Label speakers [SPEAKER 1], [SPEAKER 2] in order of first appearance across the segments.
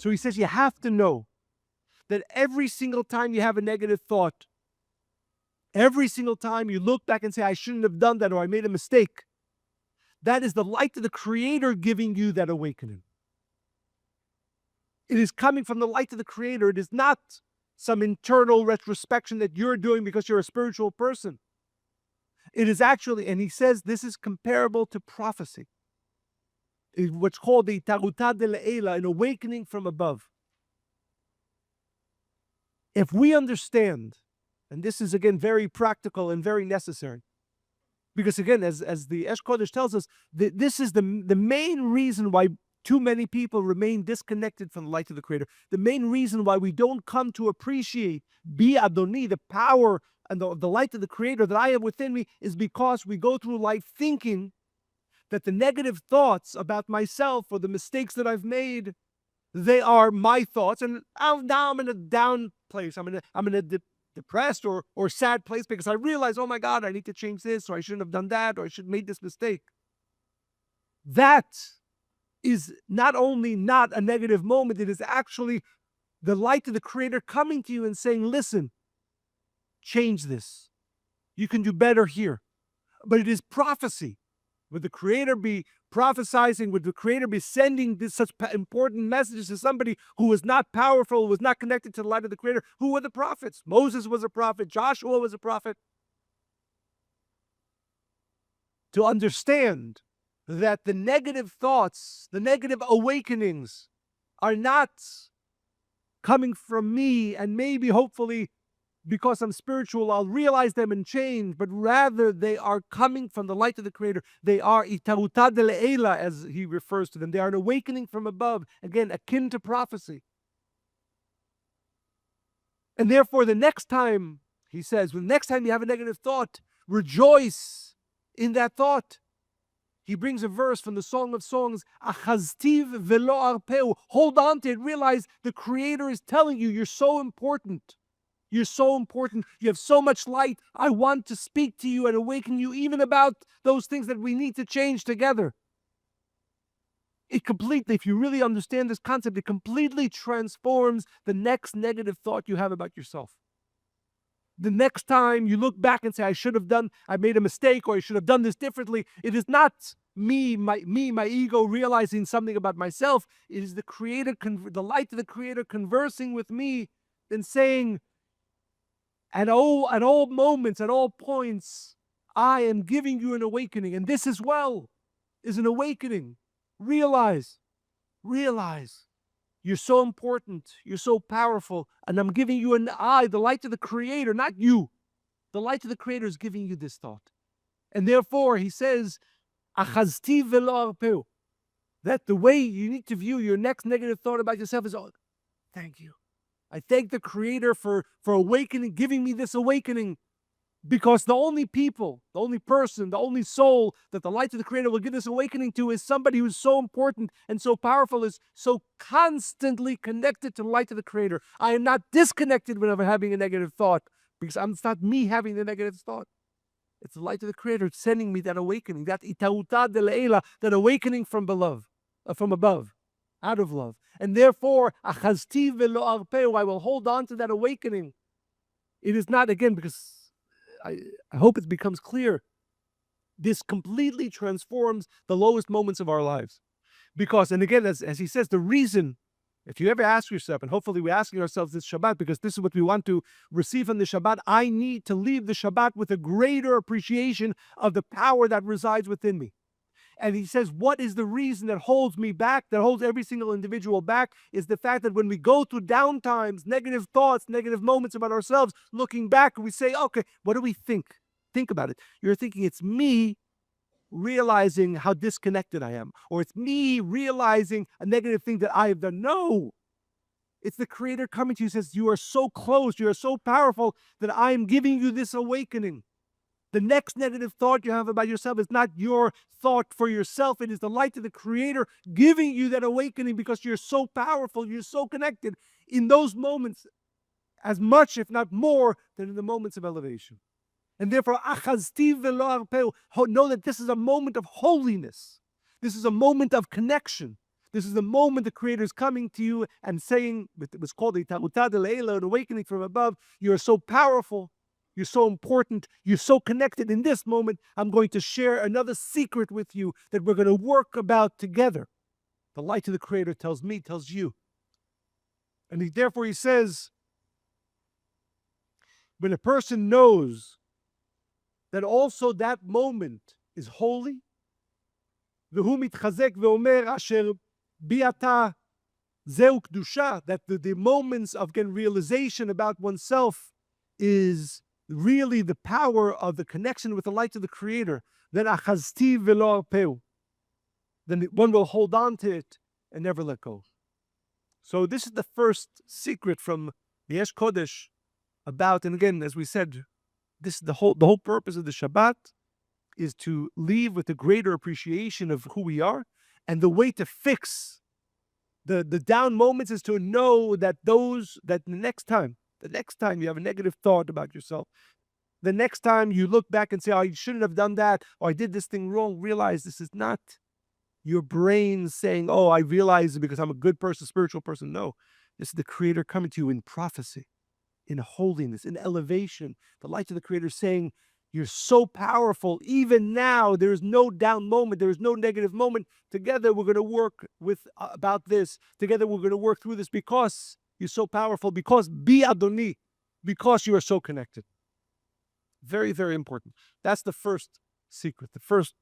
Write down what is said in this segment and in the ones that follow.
[SPEAKER 1] So he says you have to know that every single time you have a negative thought, every single time you look back and say, I shouldn't have done that, or I made a mistake, that is the light of the Creator giving you that awakening. It is coming from the light of the Creator. It is not some internal retrospection that you're doing because you're a spiritual person. It is actually, and he says this is comparable to prophecy. It's what's called the tarutah de le'ela, an awakening from above. If we understand, and this is again very practical and very necessary, because again, as the Esh Kodesh tells us, this is the main reason why too many people remain disconnected from the light of the Creator. The main reason why we don't come to appreciate Bi Adoni, the power and the light of the Creator that I have within me, is because we go through life thinking that the negative thoughts about myself or the mistakes that I've made, they are my thoughts, and now I'm in a down place. I'm in a depressed or sad place because I realize, oh my God, I need to change this, or I shouldn't have done that, or I should have made this mistake. That is not only not a negative moment, it is actually the light of the Creator coming to you and saying, listen, change this. You can do better here. But it is prophecy. Would the Creator be prophesying? Would the Creator be sending such important messages to somebody who was not powerful, who was not connected to the light of the Creator? Who were the prophets? Moses was a prophet. Joshua was a prophet. To understand that the negative thoughts, the negative awakenings are not coming from me, and maybe, hopefully, because I'm spiritual, I'll realize them and change, but rather they are coming from the light of the Creator. They are itarutah de le'ela, as he refers to them. They are an awakening from above, again, akin to prophecy. And therefore, the next time, he says, the next time you have a negative thought, rejoice in that thought. He brings a verse from the Song of Songs, Achaztiv velo arpeu. Hold on to it. Realize the Creator is telling you, you're so important. You're so important. You have so much light. I want to speak to you and awaken you even about those things that we need to change together. It completely, if you really understand this concept, it completely transforms the next negative thought you have about yourself. The next time you look back and say, I made a mistake, or I should have done this differently, it is not my ego realizing something about myself. It is the Creator, the light of the Creator conversing with me and saying, at all moments, at all points, I am giving you an awakening. And this as well is an awakening. Realize. You're so important. You're so powerful. And I'm giving you the light of the Creator, not you. The light of the Creator is giving you this thought. And therefore, he says, Achazti velo arpeu. That the way you need to view your next negative thought about yourself is, oh, thank you. I thank the Creator for awakening, giving me this awakening. Because the only people, the only person, the only soul that the light of the Creator will give this awakening to is somebody who's so important and so powerful, is so constantly connected to the light of the Creator. I am not disconnected whenever having a negative thought, because it's not me having the negative thought. It's the light of the Creator sending me that awakening, that itarutah de le'ela, that awakening from above, out of love. And therefore, achazti velo arpeu, I will hold on to that awakening. It is not, again, because I hope it becomes clear, this completely transforms the lowest moments of our lives. Because, and again, as he says, the reason, if you ever ask yourself, and hopefully we're asking ourselves this Shabbat, because this is what we want to receive from the Shabbat, I need to leave the Shabbat with a greater appreciation of the power that resides within me. And he says, what is the reason that holds me back, that holds every single individual back, is the fact that when we go through downtimes, negative thoughts, negative moments about ourselves, looking back, we say, okay, what do we think? Think about it. You're thinking it's me realizing how disconnected I am, or it's me realizing a negative thing that I have done. No. It's the Creator coming to you and says, you are so close, you are so powerful that I am giving you this awakening. The next negative thought you have about yourself is not your thought for yourself. It is the light of the Creator giving you that awakening because you're so powerful, you're so connected in those moments as much, if not more, than in the moments of elevation. And therefore, achazti velo arpeu, know that this is a moment of holiness. This is a moment of connection. This is the moment the Creator is coming to you and saying, it was called the Ta'utad al-Eila, an awakening from above. You are so powerful. You're so important. You're so connected. In this moment, I'm going to share another secret with you that we're going to work about together. The light of the Creator tells me, tells you. And therefore he says, when a person knows that also that moment is holy, והוא מתחזק ואומר אשר בי אתה זהו קדושה, that the moments of getting realization about oneself is really the power of the connection with the light of the Creator, then אחזתי ולא ארפהו. Then one will hold on to it and never let go. So this is the first secret from the Yesh Kodesh about, and again, as we said, this the whole purpose of the Shabbat is to leave with a greater appreciation of who we are, and the way to fix the down moments is to know that the next time you have a negative thought about yourself, the next time you look back and say, oh, I shouldn't have done that, or I did this thing wrong, realize this is not your brain saying, oh, I realize it because I'm a good person, spiritual person. No, this is the Creator coming to you in prophecy, in holiness, in elevation. The light of the Creator saying, you're so powerful. Even now, there is no down moment. There is no negative moment. Together, we're going to work about this. Together, we're going to work through this because you're so powerful, because Bi Adoni, because you are so connected. Very, very important. That's the first secret, the first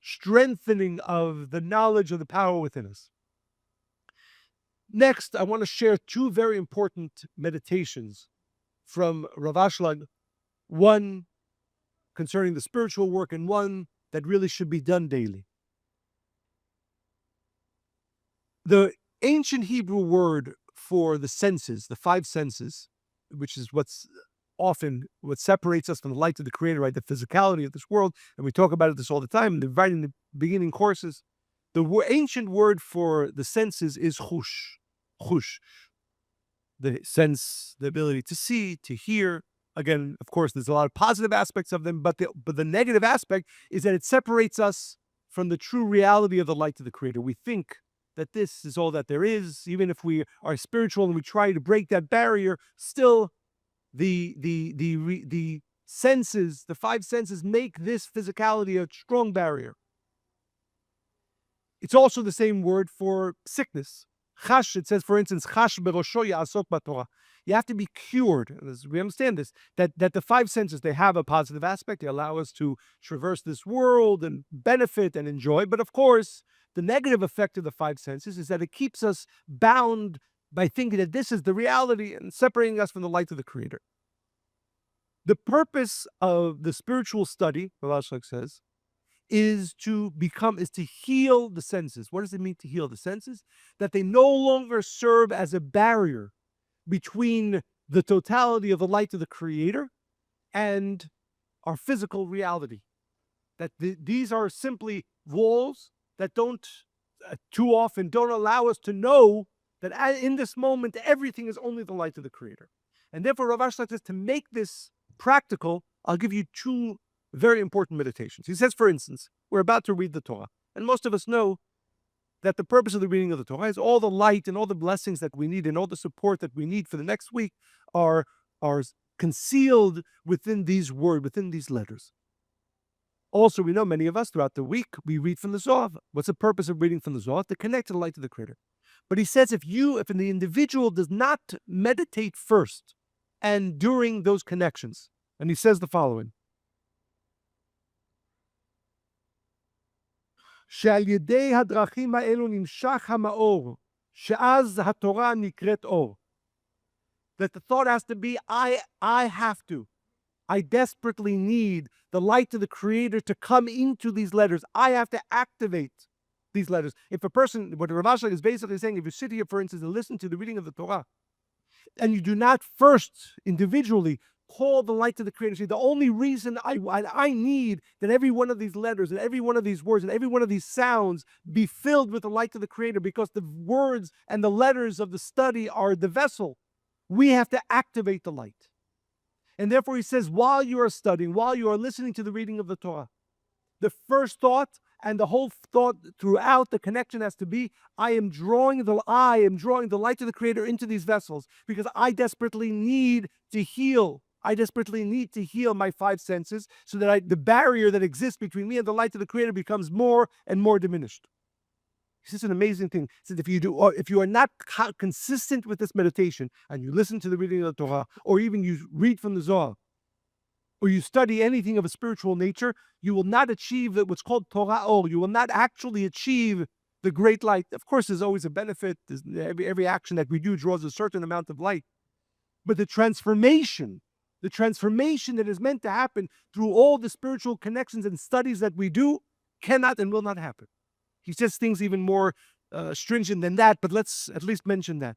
[SPEAKER 1] strengthening of the knowledge of the power within us. Next, I want to share two very important meditations from Rav Ashlag, one concerning the spiritual work and one that really should be done daily. The ancient Hebrew word for the senses, the five senses, which is what separates us from the light of the Creator, right? The physicality of this world, and we talk about this all the time, right in the beginning courses. The ancient word for the senses is chush. Chush. The sense, the ability to see, to hear. Again, of course, there's a lot of positive aspects of them, but the negative aspect is that it separates us from the true reality of the light of the Creator. We think that this is all that there is, even if we are spiritual and we try to break that barrier, still the senses, the five senses, make this physicality a strong barrier. It's also the same word for sickness. Chash, it says, for instance, chash berosho ya'asok b'Torah. You have to be cured. We understand this, that the five senses, they have a positive aspect. They allow us to traverse this world and benefit and enjoy. But of course, the negative effect of the five senses is that it keeps us bound by thinking that this is the reality and separating us from the light of the Creator. The purpose of the spiritual study, Rav Ashlag says, is to heal the senses. What does it mean to heal the senses? That they no longer serve as a barrier between the totality of the light of the Creator and our physical reality. That these are simply walls that don't allow us to know that in this moment, everything is only the light of the Creator. And therefore, Rav Ashlag says, to make this practical, I'll give you two very important meditations. He says, for instance, we're about to read the Torah, and most of us know that the purpose of the reading of the Torah is all the light and all the blessings that we need and all the support that we need for the next week are concealed within these words, within these letters. Also, we know many of us throughout the week, we read from the Zohar. What's the purpose of reading from the Zohar? To connect to the light of the Creator. But he says, if the individual does not meditate first and during those connections, and he says the following, שעל ידי הדרכים האלו נמשך המאור, שאז התורה נקראת אור. That the thought has to be, I desperately need the light of the Creator to come into these letters. I have to activate these letters. If a person, what Rav Ashlag is basically saying, if you sit here, for instance, and listen to the reading of the Torah, and you do not first individually call the light of the Creator, say, the only reason I need that every one of these letters and every one of these words and every one of these sounds be filled with the light of the Creator, because the words and the letters of the study are the vessel. We have to activate the light. And therefore he says, while you are studying, while you are listening to the reading of the Torah, The first thought and the whole thought throughout the connection has to be, I am drawing the light of the Creator into these vessels because I desperately need to heal. I desperately need to heal my five senses so that the barrier that exists between me and the light of the Creator becomes more and more diminished. This is an amazing thing. So if you are not consistent with this meditation and you listen to the reading of the Torah, or even you read from the Zohar, or you study anything of a spiritual nature, you will not achieve what's called Torah Or. You will not actually achieve the great light. Of course, there's always a benefit. Every action that we do draws a certain amount of light. But the transformation that is meant to happen through all the spiritual connections and studies that we do cannot and will not happen. He says things even more stringent than that, but let's at least mention that.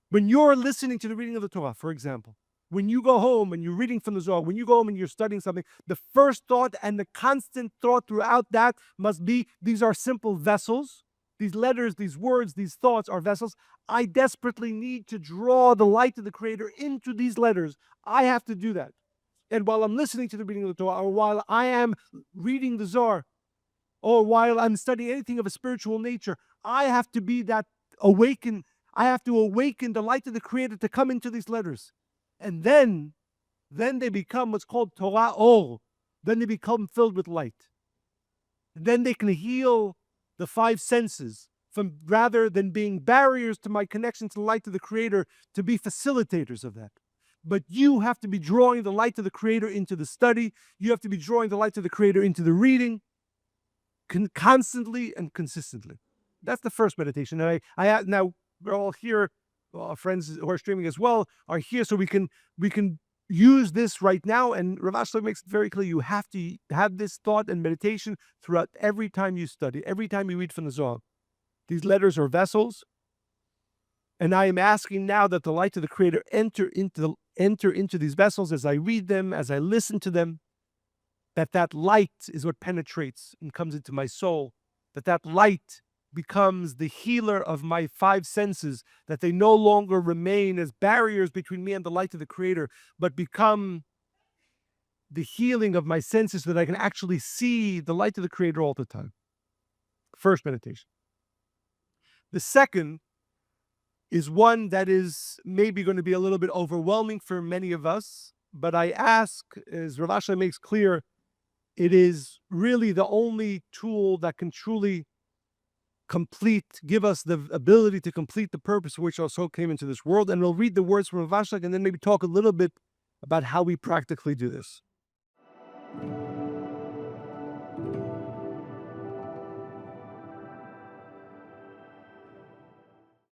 [SPEAKER 1] When you're listening to the reading of the Torah, for example, when you go home and you're reading from the Zohar, when you go home and you're studying something, the first thought and the constant thought throughout that must be, these are simple vessels. These letters, these words, these thoughts are vessels. I desperately need to draw the light of the Creator into these letters. I have to do that. And while I'm listening to the reading of the Torah, or while I am reading the Zohar, or while I'm studying anything of a spiritual nature, I have to be that awaken. I have to awaken the light of the Creator to come into these letters. And then they become what's called Torah Or. Then they become filled with light. Then they can heal the five senses from, rather than being barriers to my connection to the light of the Creator, to be facilitators of that. But you have to be drawing the light of the Creator into the study. You have to be drawing the light of the Creator into the reading, constantly and consistently. That's the first meditation. And I now we're all here. Our friends who are streaming as well are here, so we can use this right now. And Rav Ashlag makes it very clear: you have to have this thought and meditation throughout every time you study, every time you read from the Zohar. These letters are vessels, and I am asking now that the light of the Creator enter into these vessels as I read them, as I listen to them. That light is what penetrates and comes into my soul. That light becomes the healer of my five senses, that they no longer remain as barriers between me and the light of the Creator, but become the healing of my senses so that I can actually see the light of the Creator all the time. First meditation. The second is one that is maybe going to be a little bit overwhelming for many of us, but I ask, as Rav Ashlag makes clear, it is really the only tool that can truly give us the ability to complete the purpose for which our soul came into this world. And we'll read the words from Rav Ashlag and then maybe talk a little bit about how we practically do this.